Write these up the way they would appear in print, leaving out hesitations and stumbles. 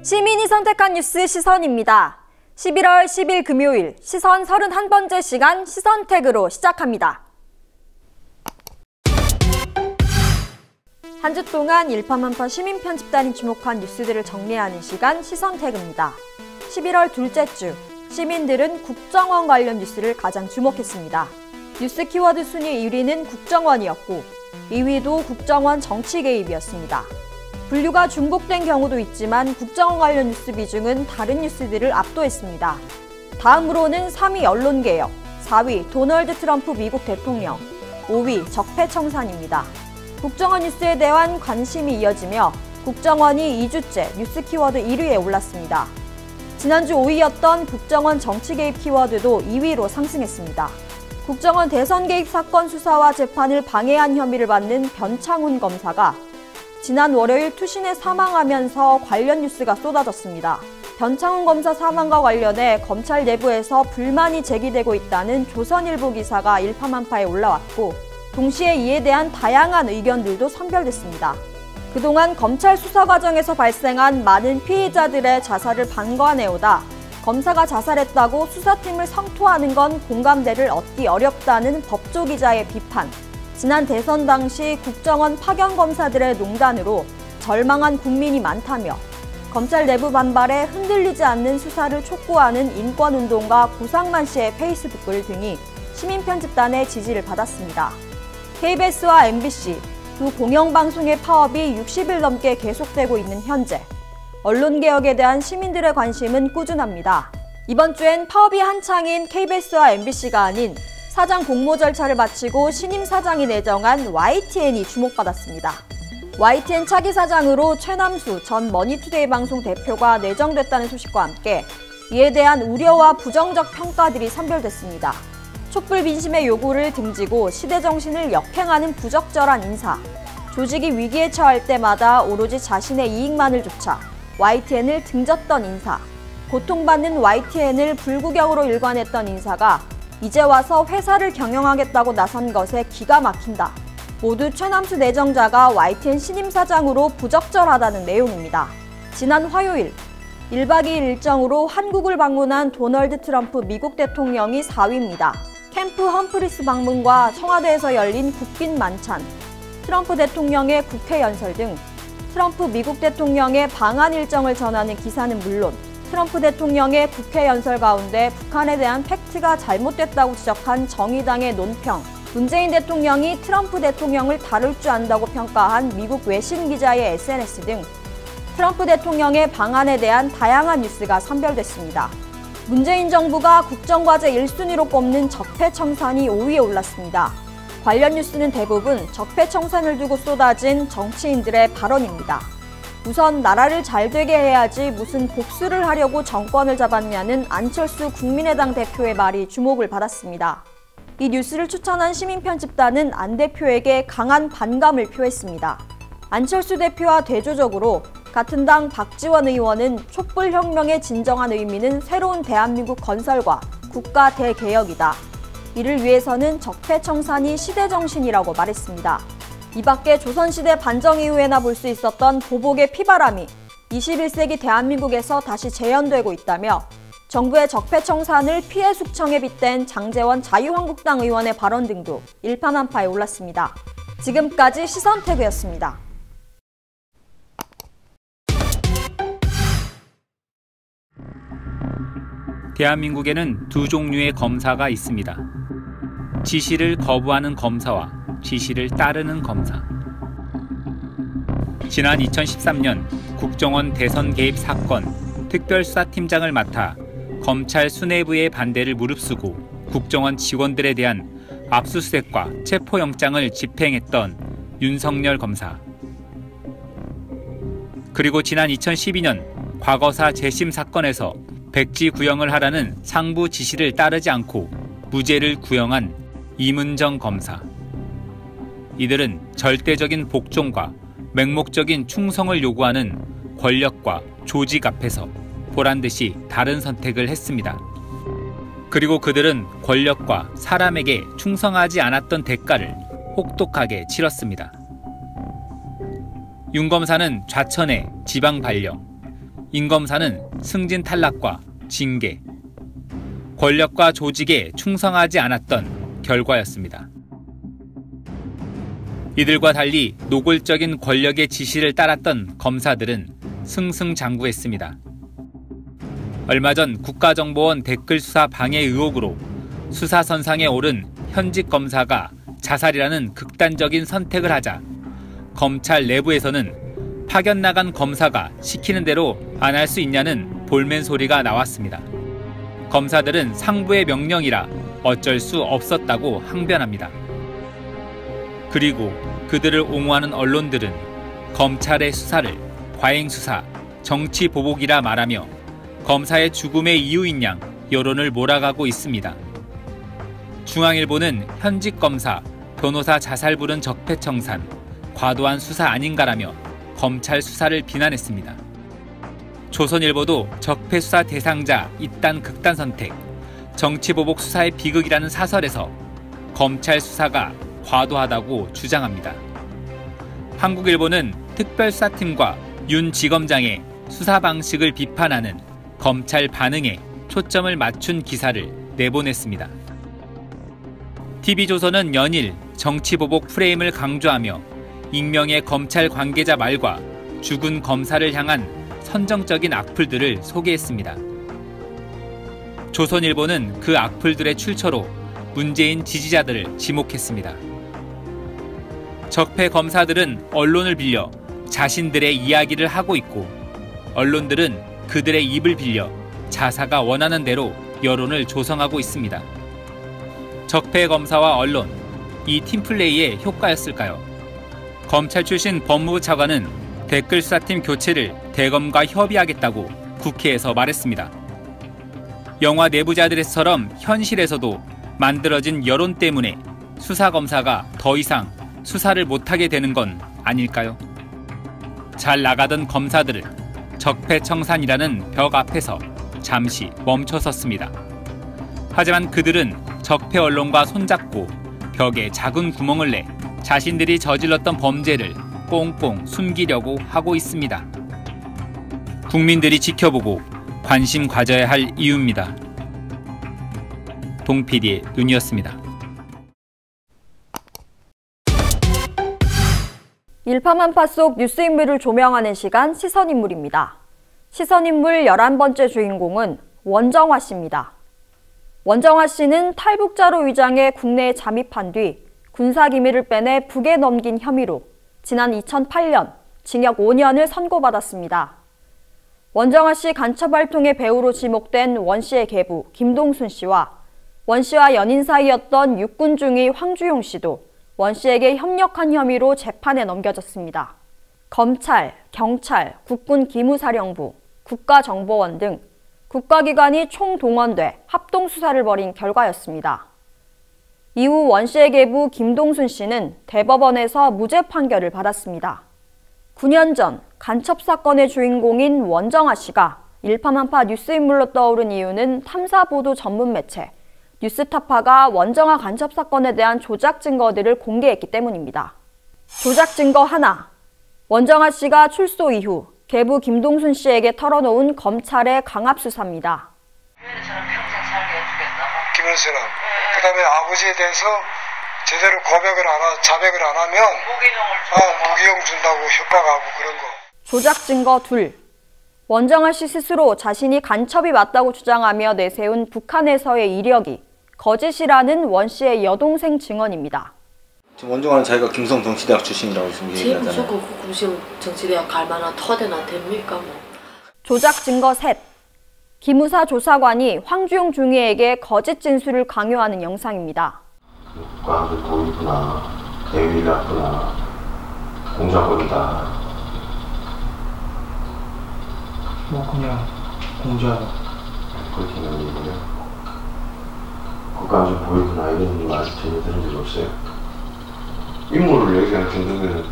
시민이 선택한 뉴스 시선입니다. 11월 10일 금요일 시선 31번째 시간 시선택으로 시작합니다. 한 주 동안 일파만파 시민편집단이 주목한 뉴스들을 정리하는 시간 시선택입니다. 11월 둘째 주, 시민들은 국정원 관련 뉴스를 가장 주목했습니다. 뉴스 키워드 순위 1위는 국정원이었고 2위도 국정원 정치 개입이었습니다. 분류가 중복된 경우도 있지만 국정원 관련 뉴스 비중은 다른 뉴스들을 압도했습니다. 다음으로는 3위 언론개혁, 4위 도널드 트럼프 미국 대통령, 5위 적폐청산입니다. 국정원 뉴스에 대한 관심이 이어지며 국정원이 2주째 뉴스 키워드 1위에 올랐습니다. 지난주 5위였던 국정원 정치 개입 키워드도 2위로 상승했습니다. 국정원 대선 개입 사건 수사와 재판을 방해한 혐의를 받는 변창훈 검사가 지난 월요일 투신에 사망하면서 관련 뉴스가 쏟아졌습니다. 변창훈 검사 사망과 관련해 검찰 내부에서 불만이 제기되고 있다는 조선일보 기사가 일파만파에 올라왔고 동시에 이에 대한 다양한 의견들도 선별됐습니다. 그동안 검찰 수사 과정에서 발생한 많은 피의자들의 자살을 방관해오다 검사가 자살했다고 수사팀을 성토하는 건 공감대를 얻기 어렵다는 법조 기자의 비판, 지난 대선 당시 국정원 파견 검사들의 농단으로 절망한 국민이 많다며 검찰 내부 반발에 흔들리지 않는 수사를 촉구하는 인권운동가 구상만 씨의 페이스북 글 등이 시민편집단의 지지를 받았습니다. KBS와 MBC 두 공영방송의 파업이 60일 넘게 계속되고 있는 현재 언론개혁에 대한 시민들의 관심은 꾸준합니다. 이번 주엔 파업이 한창인 KBS와 MBC가 아닌 사장 공모 절차를 마치고 신임 사장이 내정한 YTN이 주목받았습니다. YTN 차기 사장으로 최남수 전 머니투데이 방송 대표가 내정됐다는 소식과 함께 이에 대한 우려와 부정적 평가들이 선별됐습니다. 촛불 민심의 요구를 등지고 시대 정신을 역행하는 부적절한 인사, 조직이 위기에 처할 때마다 오로지 자신의 이익만을 좇아 YTN을 등졌던 인사, 고통받는 YTN을 불구경으로 일관했던 인사가 이제 와서 회사를 경영하겠다고 나선 것에 기가 막힌다. 모두 최남수 내정자가 YTN 신임 사장으로 부적절하다는 내용입니다. 지난 화요일 1박 2일 일정으로 한국을 방문한 도널드 트럼프 미국 대통령이 4위입니다. 캠프 험프리스 방문과 청와대에서 열린 국빈 만찬, 트럼프 대통령의 국회 연설 등 트럼프 미국 대통령의 방한 일정을 전하는 기사는 물론 트럼프 대통령의 국회 연설 가운데 북한에 대한 팩트가 잘못됐다고 지적한 정의당의 논평, 문재인 대통령이 트럼프 대통령을 다룰 줄 안다고 평가한 미국 외신 기자의 SNS 등 트럼프 대통령의 방한에 대한 다양한 뉴스가 선별됐습니다. 문재인 정부가 국정과제 1순위로 꼽는 적폐청산이 5위에 올랐습니다. 관련 뉴스는 대부분 적폐청산을 두고 쏟아진 정치인들의 발언입니다. 우선 나라를 잘 되게 해야지 무슨 복수를 하려고 정권을 잡았냐는 안철수 국민의당 대표의 말이 주목을 받았습니다. 이 뉴스를 추천한 시민편집단은 안 대표에게 강한 반감을 표했습니다. 안철수 대표와 대조적으로 같은 당 박지원 의원은 촛불혁명의 진정한 의미는 새로운 대한민국 건설과 국가 대개혁이다. 이를 위해서는 적폐청산이 시대정신이라고 말했습니다. 이 밖에 조선시대 반정 이후에나 볼 수 있었던 보복의 피바람이 21세기 대한민국에서 다시 재현되고 있다며 정부의 적폐청산을 피해 숙청에 빗댄 장제원 자유한국당 의원의 발언 등도 일파만파에 올랐습니다. 지금까지 시선태그였습니다. 대한민국에는 두 종류의 검사가 있습니다. 지시를 거부하는 검사와 지시를 따르는 검사. 지난 2013년 국정원 대선 개입 사건 특별수사팀장을 맡아 검찰 수뇌부의 반대를 무릅쓰고 국정원 직원들에 대한 압수수색과 체포영장을 집행했던 윤석열 검사. 그리고 지난 2012년 과거사 재심 사건에서 백지 구형을 하라는 상부 지시를 따르지 않고 무죄를 구형한 이문정 검사. 이들은 절대적인 복종과 맹목적인 충성을 요구하는 권력과 조직 앞에서 보란듯이 다른 선택을 했습니다. 그리고 그들은 권력과 사람에게 충성하지 않았던 대가를 혹독하게 치렀습니다. 윤 검사는 좌천에 지방 발령, 임 검사는 승진 탈락과 징계, 권력과 조직에 충성하지 않았던 결과였습니다. 이들과 달리 노골적인 권력의 지시를 따랐던 검사들은 승승장구했습니다. 얼마 전 국가정보원 댓글 수사 방해 의혹으로 수사선상에 오른 현직 검사가 자살이라는 극단적인 선택을 하자 검찰 내부에서는 파견 나간 검사가 시키는 대로 안 할 수 있냐는 볼멘 소리가 나왔습니다. 검사들은 상부의 명령이라 어쩔 수 없었다고 항변합니다. 그리고 그들을 옹호하는 언론들은 검찰의 수사를 과잉수사, 정치보복이라 말하며 검사의 죽음의 이유인 양 여론을 몰아가고 있습니다. 중앙일보는 현직 검사, 변호사 자살 부른 적폐청산, 과도한 수사 아닌가라며 검찰 수사를 비난했습니다. 조선일보도 적폐 수사 대상자 이딴 극단 선택, 정치보복 수사의 비극이라는 사설에서 검찰 수사가 과도하다고 주장합니다. 한국일보는 특별수사팀과 윤 지검장의 수사 방식을 비판하는 검찰 반응에 초점을 맞춘 기사를 내보냈습니다. TV조선은 연일 정치보복 프레임을 강조하며 익명의 검찰 관계자 말과 죽은 검사를 향한 선정적인 악플들을 소개했습니다. 조선일보는 그 악플들의 출처로 문재인 지지자들을 지목했습니다. 적폐 검사들은 언론을 빌려 자신들의 이야기를 하고 있고 언론들은 그들의 입을 빌려 자사가 원하는 대로 여론을 조성하고 있습니다. 적폐 검사와 언론, 이 팀플레이의 효과였을까요? 검찰 출신 법무부 차관은 댓글 수사팀 교체를 대검과 협의하겠다고 국회에서 말했습니다. 영화 내부자들에서처럼 현실에서도 만들어진 여론 때문에 수사검사가 더 이상 수사를 못하게 되는 건 아닐까요? 잘 나가던 검사들은 적폐청산이라는 벽 앞에서 잠시 멈춰섰습니다. 하지만 그들은 적폐 언론과 손잡고 벽에 작은 구멍을 내 자신들이 저질렀던 범죄를 꽁꽁 숨기려고 하고 있습니다. 국민들이 지켜보고 관심 가져야 할 이유입니다. 동PD의 눈이었습니다. 일파만파 속 뉴스 인물을 조명하는 시간 시선인물입니다. 시선인물 11번째 주인공은 원정화 씨입니다. 원정화 씨는 탈북자로 위장해 국내에 잠입한 뒤 군사기밀을 빼내 북에 넘긴 혐의로 지난 2008년 징역 5년을 선고받았습니다. 원정화 씨 간첩 활동의 배우로 지목된 원 씨의 계부 김동순 씨와 원 씨와 연인 사이였던 육군 중위 황주용 씨도 원 씨에게 협력한 혐의로 재판에 넘겨졌습니다. 검찰, 경찰, 국군 기무사령부, 국가정보원 등 국가기관이 총동원돼 합동수사를 벌인 결과였습니다. 이후 원 씨의 계부 김동순 씨는 대법원에서 무죄 판결을 받았습니다. 9년 전 간첩 사건의 주인공인 원정화 씨가 일파만파 뉴스인물로 떠오른 이유는 탐사보도 전문 매체 뉴스타파가 원정화 간첩 사건에 대한 조작 증거들을 공개했기 때문입니다. 조작 증거 하나, 원정화 씨가 출소 이후 계부 김동순 씨에게 털어놓은 검찰의 강압수사입니다. 저는 평생 살게 해주겠다고. 김은수는 그 다음에 아버지에 대해서 제대로 자백을 안 하면 무기형 준다고 협박하고 그런 거. 조작 증거 둘, 원정화 씨 스스로 자신이 간첩이 맞다고 주장하며 내세운 북한에서의 이력이 거짓이라는 원 씨의 여동생 증언입니다. 지금 원정화는 자기가 김성 정치대학 출신이라고 지금 얘기하잖아요. 제 무조건 그 김성 정치대학 갈 만한 터대나 됩니까 뭐. 조작 증거 셋, 기무사 조사관이 황주용 중위에게 거짓 진술을 강요하는 영상입니다. 국가한테 도입구나, 대위를 났구나, 공작거리다. 뭐 그냥 공작을. 그렇게 하는 거예요. 국가한테 보이구나 이런 말 전혀 들은 적이 없어요. 인물을 얘기할 정도면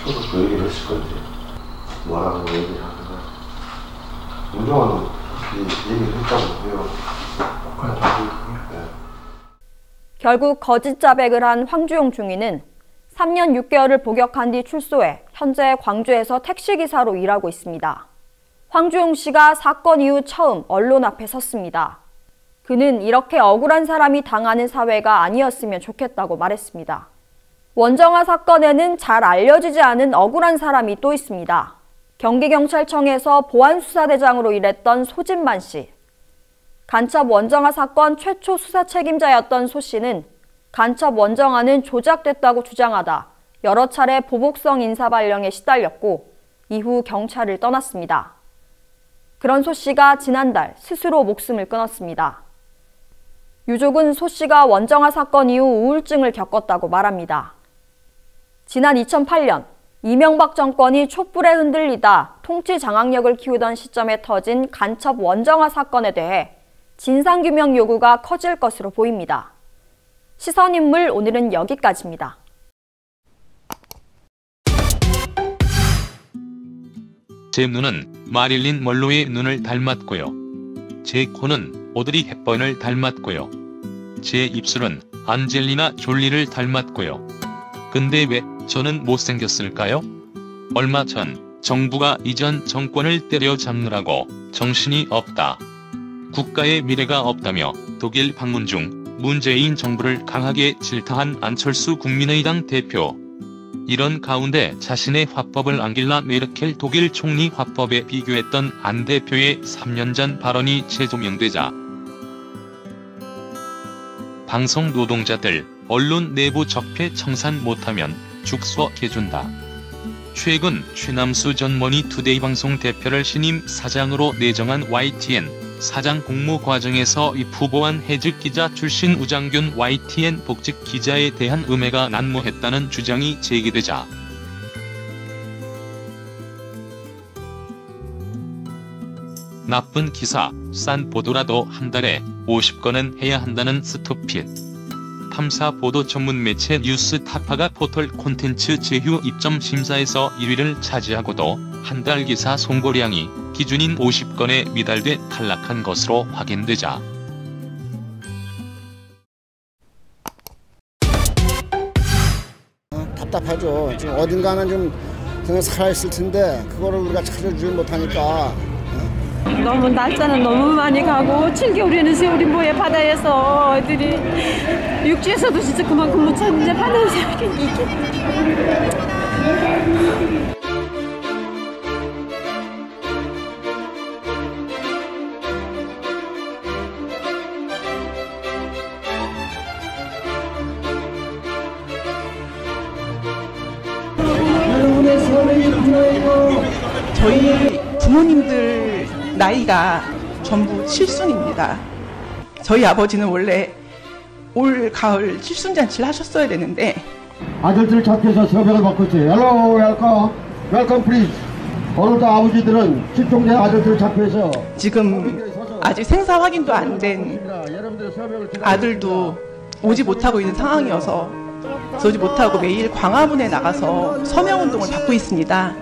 저도 그 얘기를 했을 건데 뭐라고 얘기를 하다가 운동화는 얘기를 했다고 해요. 네. 결국 거짓 자백을 한 황주용 중위는 3년 6개월을 복역한 뒤 출소해 현재 광주에서 택시기사로 일하고 있습니다. 황주용 씨가 사건 이후 처음 언론 앞에 섰습니다. 그는 이렇게 억울한 사람이 당하는 사회가 아니었으면 좋겠다고 말했습니다. 원정아 사건에는 잘 알려지지 않은 억울한 사람이 또 있습니다. 경기경찰청에서 보안수사대장으로 일했던 소진만 씨. 간첩 원정아 사건 최초 수사 책임자였던 소 씨는 간첩 원정아는 조작됐다고 주장하다 여러 차례 보복성 인사발령에 시달렸고 이후 경찰을 떠났습니다. 그런 소 씨가 지난달 스스로 목숨을 끊었습니다. 유족은 소 씨가 원정아 사건 이후 우울증을 겪었다고 말합니다. 지난 2008년 이명박 정권이 촛불에 흔들리다 통치 장악력을 키우던 시점에 터진 간첩 원정아 사건에 대해 진상규명 요구가 커질 것으로 보입니다. 시선인물 오늘은 여기까지입니다. 제 눈은 마릴린 먼로의 눈을 닮았고요. 제 코는 오드리 헵번을 닮았고요. 제 입술은 안젤리나 졸리를 닮았고요. 근데 왜 저는 못생겼을까요? 얼마 전 정부가 이전 정권을 때려잡느라고 정신이 없다. 국가의 미래가 없다며 독일 방문 중 문재인 정부를 강하게 질타한 안철수 국민의당 대표. 이런 가운데 자신의 화법을 앙겔라 메르켈 독일 총리 화법에 비교했던 안 대표의 3년 전 발언이 재조명되자 방송 노동자들, 언론 내부 적폐 청산 못하면 죽서해준다. 최근 최남수 전 머니투데이 방송 대표를 신임 사장으로 내정한 YTN 사장 공모 과정에서 이 후보한 해직 기자 출신 우장균 YTN 복직 기자에 대한 음해가 난무했다는 주장이 제기되자 나쁜 기사, 싼 보도라도 한 달에 50건은 해야 한다는 스토핏. 탐사 보도 전문 매체 뉴스타파가 포털 콘텐츠 제휴 입점 심사에서 1위를 차지하고도 한 달 기사 송고량이 기준인 50건에 미달돼 탈락한 것으로 확인되자 답답하죠. 지금 어딘가는 좀 그냥 살아있을 텐데 그거를 우리가 찾아주지 못하니까. 너무 날짜는 너무 많이 가고 7개월이는 세월이 뭐에 바다에서 애들이 육지에서도 진짜 그만큼 못 찾는데 바다에서 이게 저희 부모님들 나이가 전부 칠순입니다. 저희 아버지는 원래 올 가을 칠순잔치를 하셨어야 되는데 아들들 잡혀서 서명을 받고 있어요. Hello, welcome, welcome please. 오늘도 아버지들은 실종된 아들들 잡혀서 지금 아직 생사 확인도 안 된 아들도 오지 못하고 있는 상황이어서 오지 못하고 매일 광화문에 나가서 서명운동을 받고 있습니다.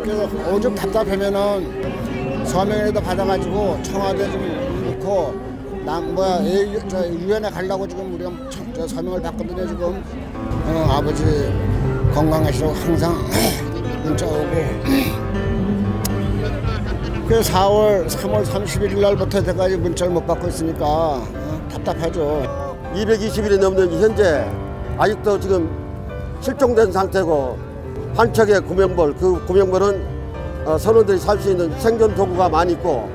그래서 오죽 답답하면은 서명이라도 받아가지고 청와대 좀 넣고 유엔에 가려고 지금 우리가 서명을 받거든요. 지금 아버지 건강하시라고 항상 문자 오고 그래서 3월 31일 날부터 여태까지 문자를 못 받고 있으니까 답답하죠. 220일이 넘는 현재 아직도 지금 실종된 상태고 한 척의 구명벌, 그 구명벌은 선원들이 살 수 있는 생존 도구가 많이 있고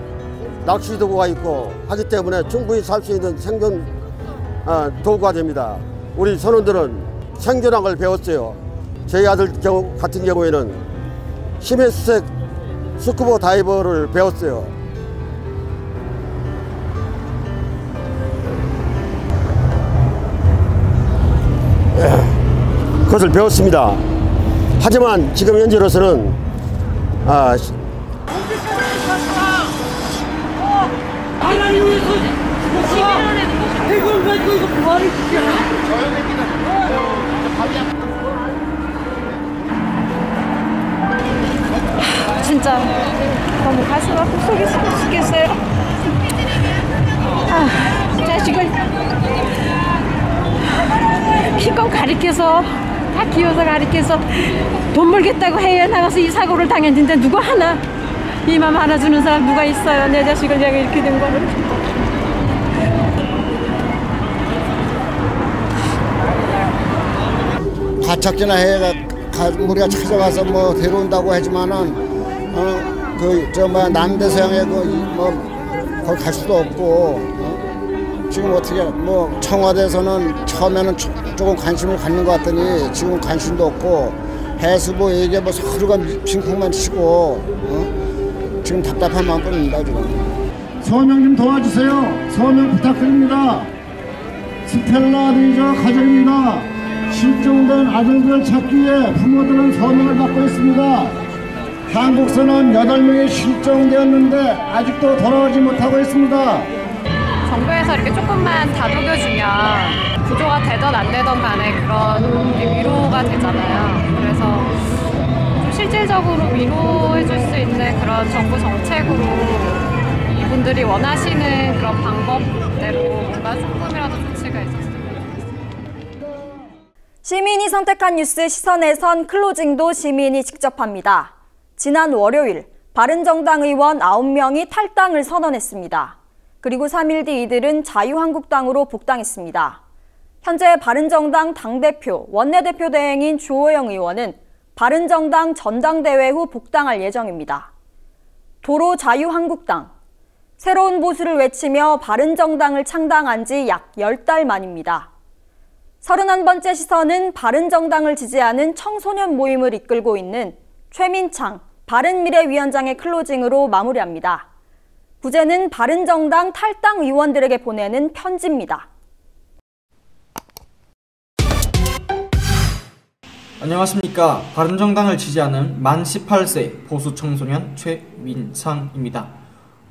낚시 도구가 있고 하기 때문에 충분히 살 수 있는 생존 도구가 됩니다. 우리 선원들은 생존학을 배웠어요. 저희 아들 같은 경우에는 심해수색 스쿠버 다이버를 배웠어요. 그것을 배웠습니다. 하지만 지금 현재로서는 진짜 너무 가슴 아프 속이 썩겠어요. 자식을 실컷 가르쳐서 다 키워서 가르쳐서 돈 벌겠다고 해외 나가서 이 사고를 당했는데 누구 하나 이맘 안아주는 사람 누가 있어요? 내 자식을 내가 이렇게 된 거를. 가착지나 해가 우리가 찾아가서 뭐 데려온다고 하지만은 남대서양에 거기 갈 수도 없고 지금 어떻게 뭐 청와대에서는 처음에는 조금 관심을 갖는 것 같더니 지금 관심도 없고 해수부에게 뭐 서로가 핑퐁만 치고 지금 답답한 마음뿐입니다. 지금 서명 좀 도와주세요. 서명 부탁드립니다. 스텔라 레이저 가족입니다. 실종된 아들들을 찾기 위해 부모들은 서명을 받고 있습니다. 한국서는 8명이 실종되었는데 아직도 돌아오지 못하고 있습니다. 정부에서 이렇게 조금만 다독여주면 구조가 되던 안 되던 간에 그런 위로가 되잖아요. 그래서 좀 실질적으로 위로해줄 수 있는 그런 정부 정책으로 이분들이 원하시는 그런 방법대로 뭔가 조금이라도 조치가 있었으면 좋겠습니다. 시민이 선택한 뉴스 시선에선 클로징도 시민이 직접 합니다. 지난 월요일 바른정당 의원 9명이 탈당을 선언했습니다. 그리고 3일 뒤 이들은 자유한국당으로 복당했습니다. 현재 바른정당 당대표, 원내대표 대행인 주호영 의원은 바른정당 전당대회 후 복당할 예정입니다. 도로 자유한국당, 새로운 보수를 외치며 바른정당을 창당한 지 약 10달 만입니다. 31번째 시선은 바른정당을 지지하는 청소년 모임을 이끌고 있는 최민창 바른미래위원장의 클로징으로 마무리합니다. 부제는 바른정당 탈당 의원들에게 보내는 편지입니다. 안녕하십니까. 바른정당을 지지하는 만 18세 보수 청소년 최민창입니다.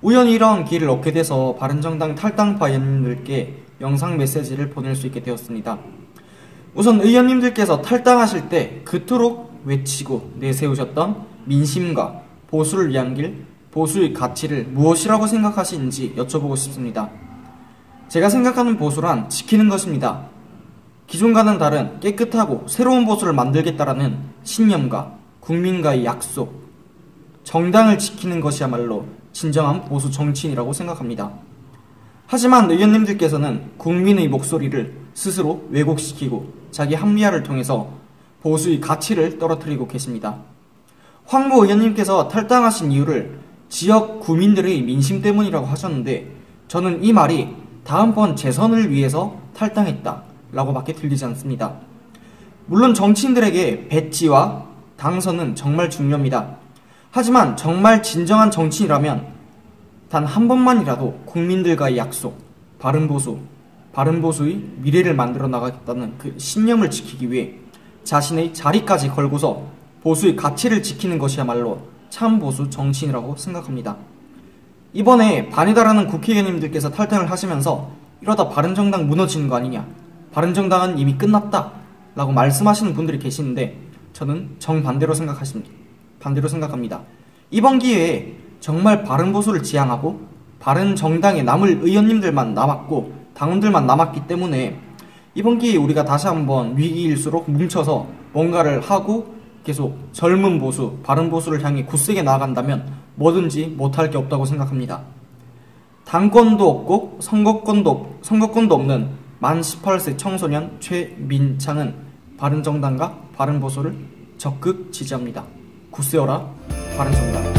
우연히 이런 기회를 얻게 돼서 바른정당 탈당파 의원님들께 영상 메시지를 보낼 수 있게 되었습니다. 우선 의원님들께서 탈당하실 때 그토록 외치고 내세우셨던 민심과 보수를 위한 길, 보수의 가치를 무엇이라고 생각하시는지 여쭤보고 싶습니다. 제가 생각하는 보수란 지키는 것입니다. 기존과는 다른 깨끗하고 새로운 보수를 만들겠다라는 신념과 국민과의 약속, 정당을 지키는 것이야말로 진정한 보수 정치인이라고 생각합니다. 하지만 의원님들께서는 국민의 목소리를 스스로 왜곡시키고 자기 합리화를 통해서 보수의 가치를 떨어뜨리고 계십니다. 황모 의원님께서 탈당하신 이유를 지역 구민들의 민심 때문이라고 하셨는데 저는 이 말이 다음번 재선을 위해서 탈당했다 라고 밖에 들리지 않습니다. 물론 정치인들에게 배지와 당선은 정말 중요합니다. 하지만 정말 진정한 정치인이라면 단 한 번만이라도 국민들과의 약속, 바른보수의 미래를 만들어 나가겠다는 그 신념을 지키기 위해 자신의 자리까지 걸고서 보수의 가치를 지키는 것이야말로 참 보수 정치인이라고 생각합니다. 이번에 반이다라는 국회의원님들께서 탈당을 하시면서 이러다 바른정당 무너지는 거 아니냐, 바른정당은 이미 끝났다 라고 말씀하시는 분들이 계시는데 저는 정반대로 생각합니다. 이번 기회에 정말 바른보수를 지향하고 바른정당에 남을 의원님들만 남았고 당원들만 남았기 때문에 이번 기회에 우리가 다시 한번 위기일수록 뭉쳐서 뭔가를 하고 계속 젊은 보수, 바른보수를 향해 굳세게 나아간다면 뭐든지 못할 게 없다고 생각합니다. 당권도 없고 선거권도 없는 만 18세 청소년 최민창은 바른정당과 바른보수를 적극 지지합니다. 굳세어라 바른정당.